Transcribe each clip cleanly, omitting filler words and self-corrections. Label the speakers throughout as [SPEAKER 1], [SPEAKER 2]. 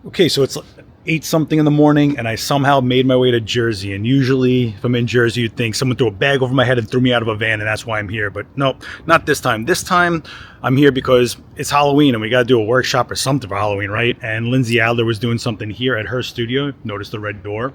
[SPEAKER 1] Okay, so it's 8 something in the morning, and I somehow made my way to Jersey. And usually, if I'm in Jersey, you'd think someone threw a bag over my head and threw me out of a van, and that's why I'm here. But nope, not this time. This time, I'm here because it's Halloween, and we got to do a workshop or something for Halloween, right? And Lindsay Adler was doing something here at her studio. Notice the red door.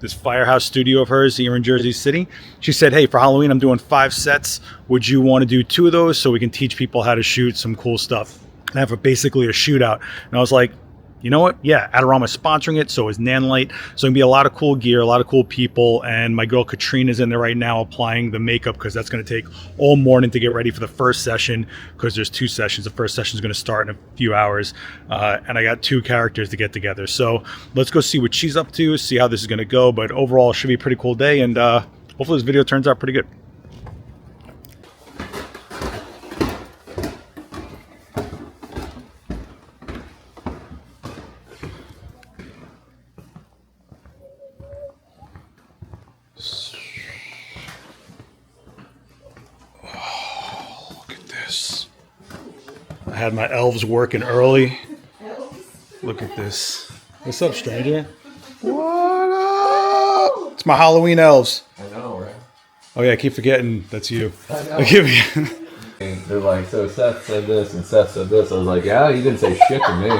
[SPEAKER 1] This firehouse studio of hers here in Jersey City. She said, hey, for Halloween, I'm doing 5 sets. Would you want to do 2 of those so we can teach people how to shoot some cool stuff? And have basically a shootout. And I was like, you know what? Yeah, Adorama's sponsoring it, so is Nanlite. So it's going to be a lot of cool gear, a lot of cool people, and my girl Katrina's in there right now applying the makeup because that's going to take all morning to get ready for the first session because there's 2 sessions. The first session is going to start in a few hours, and I got 2 characters to get together. So let's go see what she's up to, see how this is going to go, but overall it should be a pretty cool day, and hopefully this video turns out pretty good. I had my elves working early. Look at this. What's up, stranger? What up? It's my Halloween elves.
[SPEAKER 2] I know, right?
[SPEAKER 1] Oh yeah, I keep forgetting that's you.
[SPEAKER 2] I know.
[SPEAKER 1] I keep forgetting.
[SPEAKER 2] They're like, so Seth said this and Seth said this. I was like, yeah, you didn't say shit to me.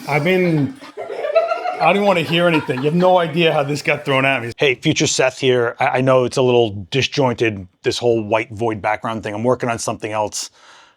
[SPEAKER 1] I didn't want to hear anything. You have no idea how this got thrown at me. Hey, future Seth here. I know it's a little disjointed, this whole white void background thing. I'm working on something else.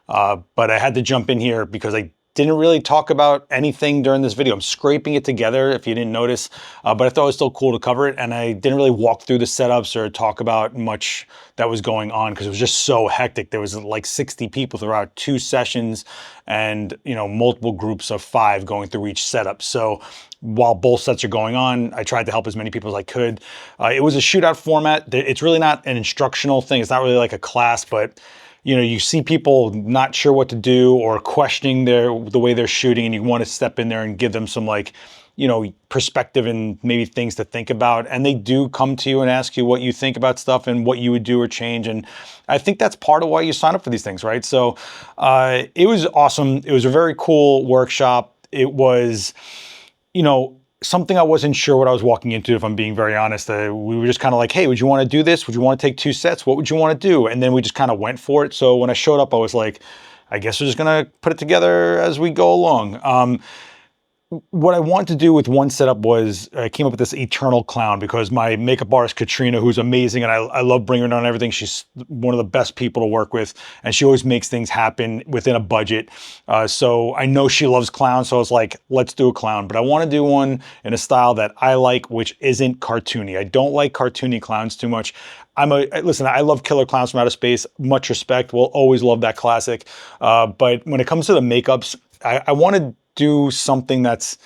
[SPEAKER 1] But I had to jump in here because I didn't really talk about anything during this video. I'm scraping it together if you didn't notice, but I thought it was still cool to cover it. And I didn't really walk through the setups or talk about much that was going on because it was just so hectic. There was like 60 people throughout 2 sessions and, you know, multiple groups of 5 going through each setup. So while both sets are going on, I tried to help as many people as I could. It was a shootout format. It's really not an instructional thing. It's not really like a class, but you know, you see people not sure what to do or questioning the way they're shooting, and you want to step in there and give them some, like, you know, perspective and maybe things to think about. And they do come to you and ask you what you think about stuff and what you would do or change. And I think that's part of why you sign up for these things, right? So it was awesome. It was a very cool workshop. It was, you know, something I wasn't sure what I was walking into, if I'm being very honest. We were just kind of like, hey, would you want to do this? Would you want to take 2 sets? What would you want to do? And then we just kind of went for it. So when I showed up, I was like, I guess we're just going to put it together as we go along. What I wanted to do with one setup was I came up with this eternal clown because my makeup artist, Katrina, who's amazing, and I love bringing her on everything. She's one of the best people to work with, and she always makes things happen within a budget. So I know she loves clowns, so I was like, let's do a clown. But I want to do one in a style that I like, which isn't cartoony. I don't like cartoony clowns too much. Listen, I love Killer Clowns from Outer Space. Much respect. We'll always love that classic. But when it comes to the makeups, I want to do something that's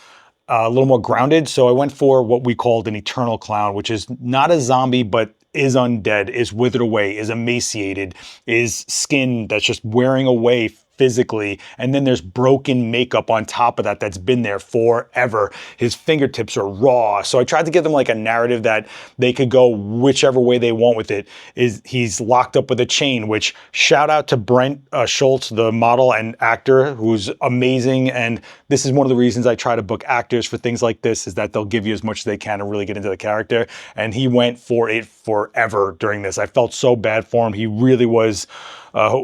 [SPEAKER 1] a little more grounded. So I went for what we called an eternal clown, which is not a zombie, but is undead, is withered away, is emaciated, is skin that's just wearing away physically, and then there's broken makeup on top of that that's been there forever. His fingertips are raw. So I tried to give them like a narrative that they could go whichever way they want with it. He's locked up with a chain, which shout out to Brent Schultz, the model and actor, who's amazing. And this is one of the reasons I try to book actors for things like this, is that they'll give you as much as they can to really get into the character. And he went for it forever during this. I felt so bad for him. He really was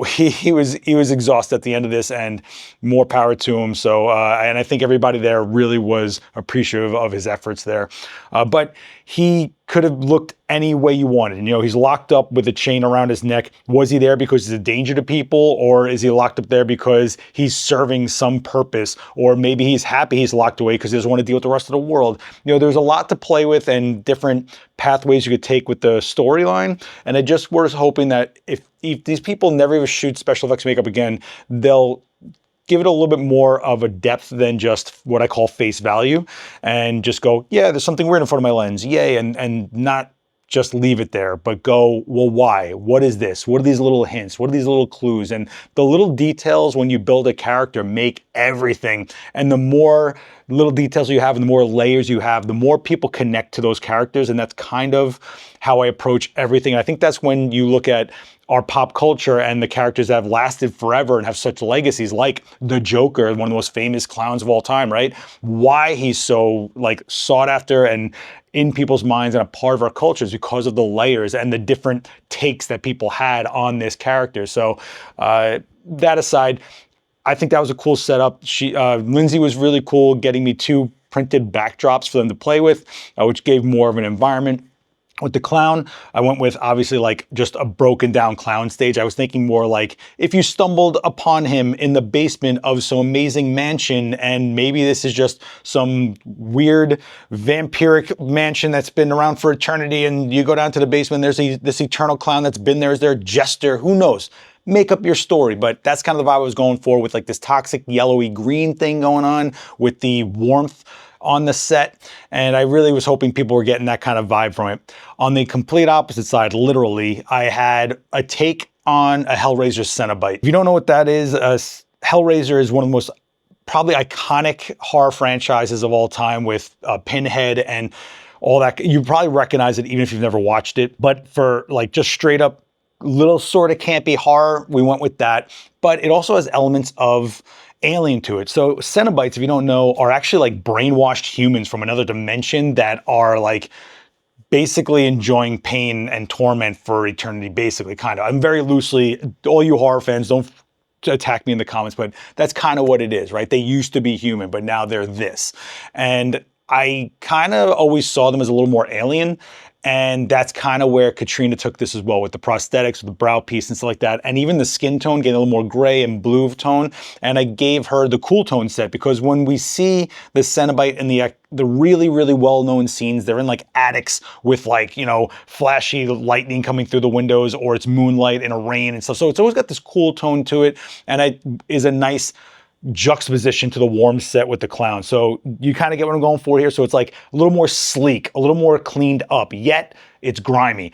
[SPEAKER 1] he was exhausted at the end of this, and more power to him. So, and I think everybody there really was appreciative of his efforts there. But he could have looked any way you wanted. You know, he's locked up with a chain around his neck. Was he there because he's a danger to people, or is he locked up there because he's serving some purpose? Or maybe he's happy he's locked away because he doesn't want to deal with the rest of the world. You know, there's a lot to play with and different pathways you could take with the storyline. And I just was hoping that if these people never even shoot special effects makeup again, they'll give it a little bit more of a depth than just what I call face value, and just go, yeah, there's something weird in front of my lens, yay, and not just leave it there, but go, well, why? What is this? What are these little hints? What are these little clues? And the little details when you build a character make everything. And the more little details you have and the more layers you have, the more people connect to those characters. And that's kind of how I approach everything. I think that's when you look at our pop culture and the characters that have lasted forever and have such legacies, like the Joker, one of the most famous clowns of all time, right? Why he's so like sought after and in people's minds and a part of our culture is because of the layers and the different takes that people had on this character. So that aside, I think that was a cool setup. Lindsay was really cool getting me 2 printed backdrops for them to play with, which gave more of an environment. With the clown, I went with obviously like just a broken down clown stage. I was thinking more like if you stumbled upon him in the basement of some amazing mansion, and maybe this is just some weird vampiric mansion that's been around for eternity, and you go down to the basement, there's this eternal clown that's been there as their jester, who knows? Make up your story, but that's kind of the vibe I was going for, with like this toxic yellowy green thing going on with the warmth on the set, and I really was hoping people were getting that kind of vibe from it. On the complete opposite side, literally, I had a take on a Hellraiser Cenobite. If you don't know what that is, Hellraiser is one of the most probably iconic horror franchises of all time, with Pinhead and all that. You probably recognize it even if you've never watched it, but for like just straight up little sort of campy horror, we went with that. But it also has elements of alien to it. So Cenobites, if you don't know, are actually like brainwashed humans from another dimension that are like basically enjoying pain and torment for eternity, basically, kind of. I'm very loosely, all you horror fans, don't attack me in the comments, but that's kind of what it is, right? They used to be human, but now they're this. And I kind of always saw them as a little more alien. And that's kind of where Katrina took this as well, with the prosthetics, with the brow piece and stuff like that. And even the skin tone, getting a little more gray and blue tone. And I gave her the cool tone set, because when we see the Cenobite in the really, really well-known scenes, they're in like attics with like, you know, flashy lightning coming through the windows, or it's moonlight in a rain and stuff. So it's always got this cool tone to it. And it is a nice juxtaposition to the warm set with the clown. So you kind of get what I'm going for here. So it's like a little more sleek, a little more cleaned up, yet it's grimy.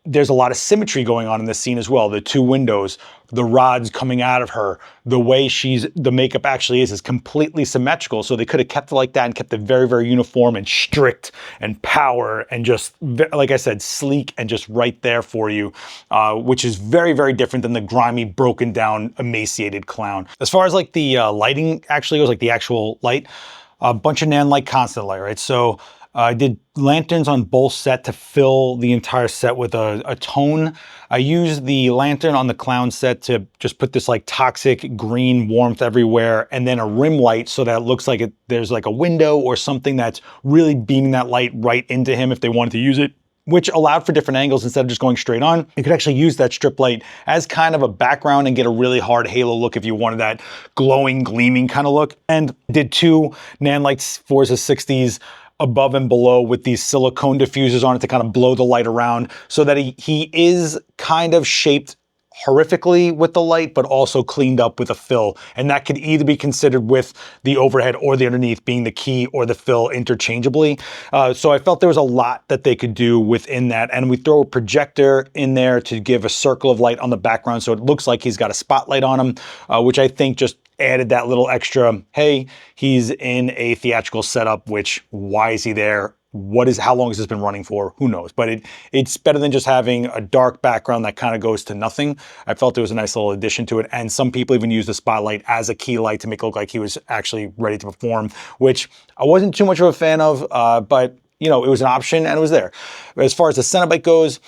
[SPEAKER 1] There's a lot of symmetry going on in this scene as well. The 2 windows, the rods coming out of her, the way the makeup actually is completely symmetrical. So they could have kept it like that and kept it very, very uniform and strict and power and just, like I said, sleek and just right there for you, which is very, very different than the grimy, broken down, emaciated clown. As far as like the lighting actually goes, like the actual light, a bunch of Nanlite constant light, right? So I did lanterns on both set to fill the entire set with a tone. I used the lantern on the clown set to just put this like toxic green warmth everywhere, and then a rim light so that it looks like there's like a window or something that's really beaming that light right into him if they wanted to use it, which allowed for different angles instead of just going straight on. You could actually use that strip light as kind of a background and get a really hard halo look if you wanted that glowing, gleaming kind of look. And did 2 Nanlite Forza 60s above and below with these silicone diffusers on it to kind of blow the light around, so that he is kind of shaped horrifically with the light, but also cleaned up with a fill. And that could either be considered with the overhead or the underneath being the key or the fill interchangeably. So I felt there was a lot that they could do within that. And we throw a projector in there to give a circle of light on the background, so it looks like he's got a spotlight on him, which I think just added that little extra, hey, he's in a theatrical setup, which, why is he there? How long has this been running for? Who knows? But it's better than just having a dark background that kind of goes to nothing. I felt it was a nice little addition to it. And some people even use the spotlight as a key light to make it look like he was actually ready to perform, which I wasn't too much of a fan of, but you know, it was an option and it was there. As far as the Cenobite goes,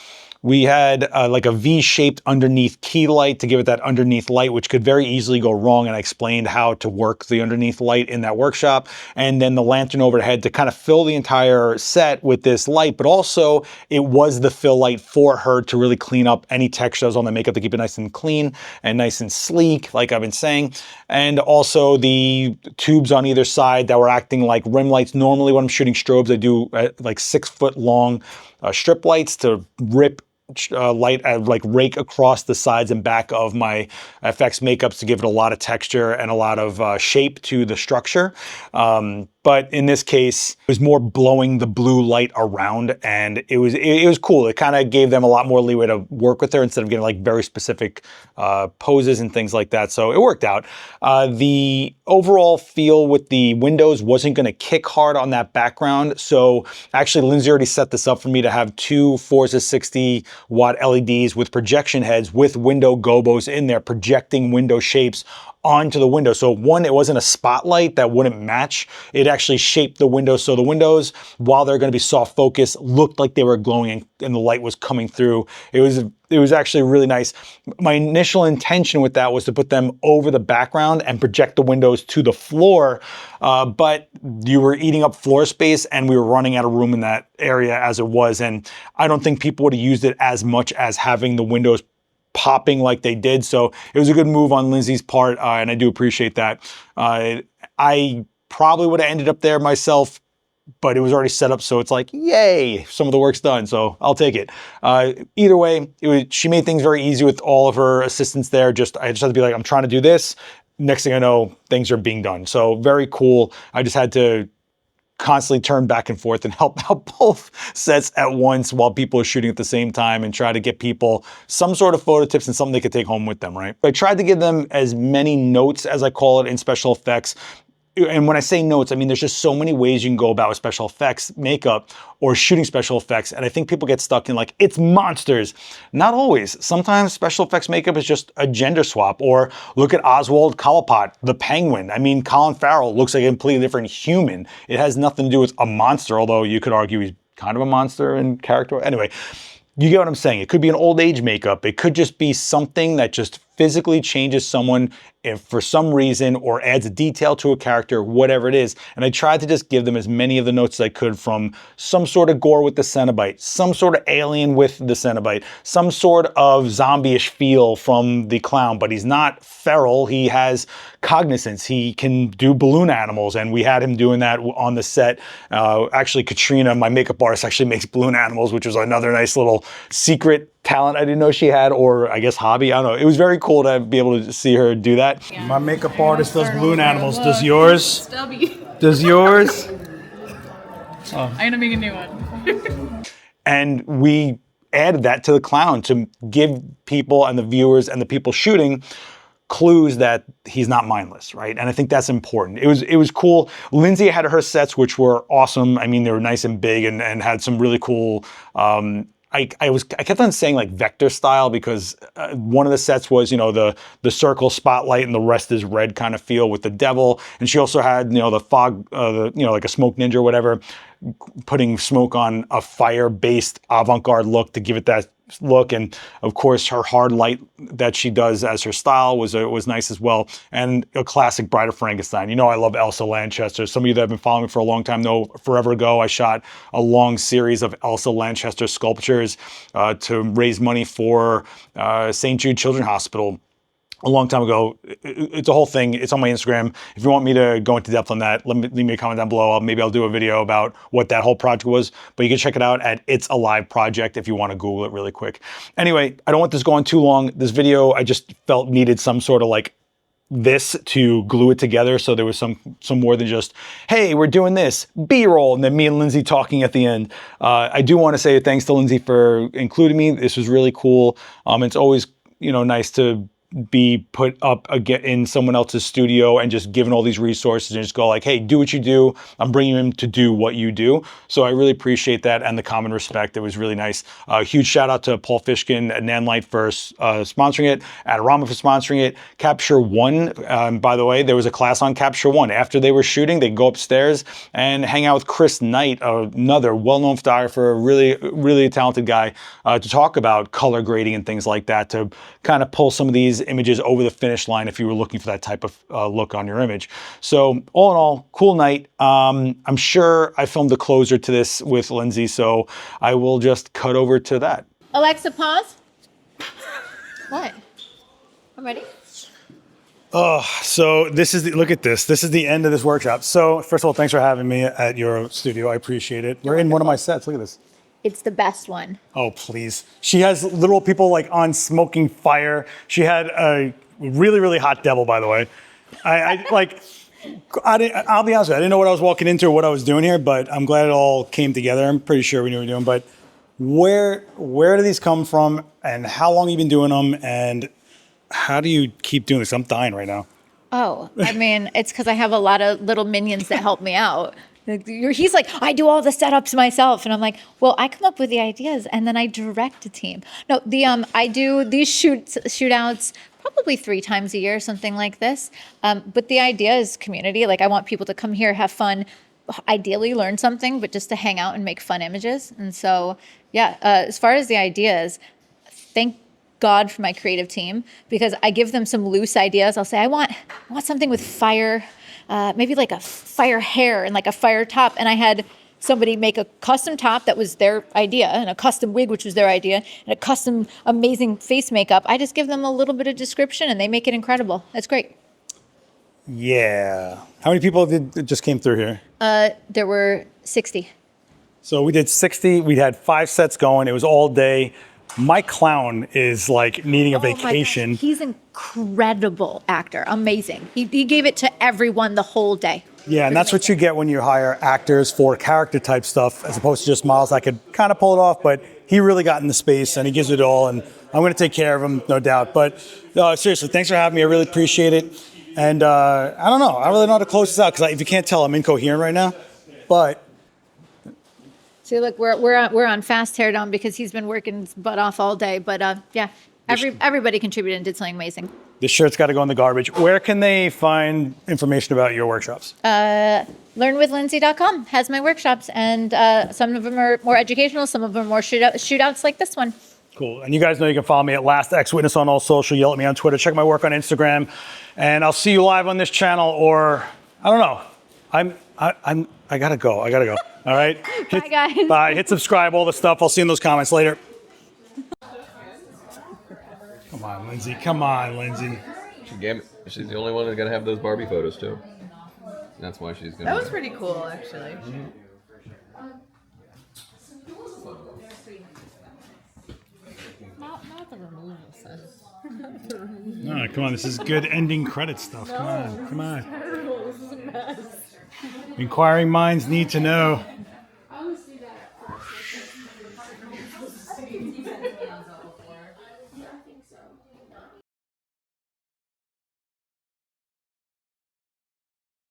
[SPEAKER 1] we had like a V-shaped underneath key light to give it that underneath light, which could very easily go wrong. And I explained how to work the underneath light in that workshop. And then the lantern overhead to kind of fill the entire set with this light, but also it was the fill light for her to really clean up any textures on the makeup to keep it nice and clean and nice and sleek, like I've been saying. And also the tubes on either side that were acting like rim lights. Normally when I'm shooting strobes, I do like 6-foot long strip lights to rip light, like rake across the sides and back of my FX makeups to give it a lot of texture and a lot of shape to the structure. But in this case, it was more blowing the blue light around, and it was cool. It kind of gave them a lot more leeway to work with her instead of getting like very specific poses and things like that. So it worked out. The overall feel with the windows wasn't going to kick hard on that background. So actually, Lindsay already set this up for me to have two Forza 60 watt LEDs with projection heads with window gobos in there, projecting window shapes onto the window. So one, it wasn't a spotlight that wouldn't match. It actually shaped the windows. So the windows, while they're going to be soft focus, looked like they were glowing and the light was coming through. It was actually really nice. My initial intention with that was to put them over the background and project the windows to the floor. But you were eating up floor space and we were running out of room in that area as it was. And I don't think people would have used it as much as having the windows popping like they did. So it was a good move on Lindsay's part, and I do appreciate that. I probably would have ended up there myself, but it was already set up, so it's like, yay, some of the work's done, so I'll take it. Either way, she made things very easy with all of her assistants there. I just had to be like, I'm trying to do this. Next thing I know, things are being done. So very cool. I just had to constantly turn back and forth and help out both sets at once while people are shooting at the same time and try to get people some sort of photo tips and something they could take home with them, right? I tried to give them as many notes, as I call it, in special effects. And when I say notes, I mean, there's just so many ways you can go about with special effects makeup or shooting special effects. And I think people get stuck in like, it's monsters. Not always. Sometimes special effects makeup is just a gender swap. Or look at Oswald Cobblepot, the Penguin. I mean, Colin Farrell looks like a completely different human. It has nothing to do with a monster, although you could argue he's kind of a monster in character. Anyway, you get what I'm saying. It could be an old age makeup. It could just be something that just physically changes someone if for some reason or adds a detail to a character, whatever it is. And I tried to just give them as many of the notes as I could, from some sort of gore with the Cenobite, some sort of alien with the Cenobite, some sort of zombie-ish feel from the clown, but he's not feral. He has cognizance. He can do balloon animals, and we had him doing that on the set. Actually, Katrina, my makeup artist, actually makes balloon animals, which was another nice little secret talent I didn't know she had, or I guess hobby. I don't know. It was very cool to be able to see her do that. Yeah. My makeup artist does balloon animals. Does yours?
[SPEAKER 3] Stubby.
[SPEAKER 1] Does yours?
[SPEAKER 3] I'm gonna make a new one.
[SPEAKER 1] And we added that to the clown to give people and the viewers and the people shooting clues that he's not mindless, right? And I think that's important. It was cool. Lindsay had her sets, which were awesome. I mean, they were nice and big and had some really cool. I kept on saying like vector style because one of the sets was, you know, the circle spotlight and the rest is red kind of feel with the devil. And she also had, you know, the fog, you know, like a smoke ninja or whatever, putting smoke on a fire-based avant-garde look to give it that look. And of course, her hard light that she does as her style was nice as well. And a classic Bride of Frankenstein. You know, I love Elsa Lanchester. Some of you that have been following me for a long time know forever ago, I shot a long series of Elsa Lanchester sculptures to raise money for St. Jude Children's Hospital. A long time ago. It's a whole thing. It's on my Instagram. If you want me to go into depth on that, leave me a comment down below. Maybe I'll do a video about what that whole project was. But you can check it out at It's a Live Project if you want to Google it really quick. Anyway, I don't want this going too long. This video I just felt needed some sort of like this to glue it together. So there was some more than just, hey, we're doing this, B-roll, and then me and Lindsay talking at the end. I do want to say thanks to Lindsay for including me. This was really cool. It's always, you know, nice to be put up again in someone else's studio and just given all these resources and just go like, hey, do what you do. I'm bringing him to do what you do. So I really appreciate that and the common respect. It was really nice. Huge shout out to Paul Fishkin at Nanlite for sponsoring it, Adorama for sponsoring it, Capture One. By the way, there was a class on Capture One. After they were shooting, they'd go upstairs and hang out with Chris Knight, another well-known photographer, really talented guy, to talk about color grading and things like that, to kind of pull some of these images over the finish line if you were looking for that type of look on your image. So all in all, cool night. I'm sure I filmed the closer to this with Lindsay, so I will just cut over to that.
[SPEAKER 4] Alexa, pause. What? I'm ready.
[SPEAKER 1] Oh, so this is look at this. This is the end of this workshop. So first of all, thanks for having me at your studio. I appreciate it. We're in one of my sets. Look at this.
[SPEAKER 4] It's the best one.
[SPEAKER 1] Oh, please. She has literal people like on smoking fire. She had a really hot devil, by the way. I like, I'll be honest with you, I didn't know what I was walking into or what I was doing here, but I'm glad it all came together. I'm pretty sure we knew what we were doing, but where do these come from and how long have you been doing them and how do you keep doing this? I'm dying right now.
[SPEAKER 4] Oh, I mean, it's because I have a lot of little minions that help me out. He's like, I do all the setups myself, and I'm like, well, I come up with the ideas and then I direct a team. No, I do these shootouts probably 3 times a year, something like this. But the idea is community. Like I want people to come here, have fun, ideally learn something, but just to hang out and make fun images. And so, yeah, as far as the ideas, thank God for my creative team because I give them some loose ideas. I'll say, I want something with fire, maybe like a fire hair and like a fire top. And I had somebody make a custom top that was their idea and a custom wig, which was their idea, and a custom amazing face makeup. I just give them a little bit of description and they make it incredible. That's great.
[SPEAKER 1] Yeah. How many people just came through here?
[SPEAKER 4] There were 60.
[SPEAKER 1] So we did 60. We had 5 sets going. It was all day. My clown is like needing a vacation.
[SPEAKER 4] My gosh, he's an incredible actor. Amazing. He gave it to everyone the whole day.
[SPEAKER 1] Yeah, and that's what you get when you hire actors for character type stuff as opposed to just models that could kind of pull it off. But he really got in the space and he gives it all. And I'm going to take care of him, no doubt. But seriously, thanks for having me. I really appreciate it. And I don't know. I really don't know how to close this out because if you can't tell, I'm incoherent right now. But
[SPEAKER 4] See, look, we're on fast teardown because he's been working his butt off all day. But yeah, everybody contributed and did something amazing.
[SPEAKER 1] this shirt's got to go in the garbage. Where can they find information about your workshops?
[SPEAKER 4] Learnwithlindsay.com has my workshops, and some of them are more educational, some of them are more shootouts like this one.
[SPEAKER 1] Cool. And you guys know you can follow me at LastXWitness on all social. Yell at me on Twitter. Check my work on Instagram. And I'll see you live on this channel, or I don't know. I gotta go. All right.
[SPEAKER 4] Bye, guys.
[SPEAKER 1] Bye. Hit subscribe, all the stuff. I'll see you in those comments later. Come on, Lindsay. Come on, Lindsay.
[SPEAKER 2] She's the only one that's gonna have those Barbie photos too. That's why she's gonna.
[SPEAKER 3] That was pretty cool, actually. Not the removal sense.
[SPEAKER 1] No, come on. This is good ending credit stuff. Come on. Come on.
[SPEAKER 3] Terrible. This is a mess.
[SPEAKER 1] Inquiring minds need to know.
[SPEAKER 3] I always see that.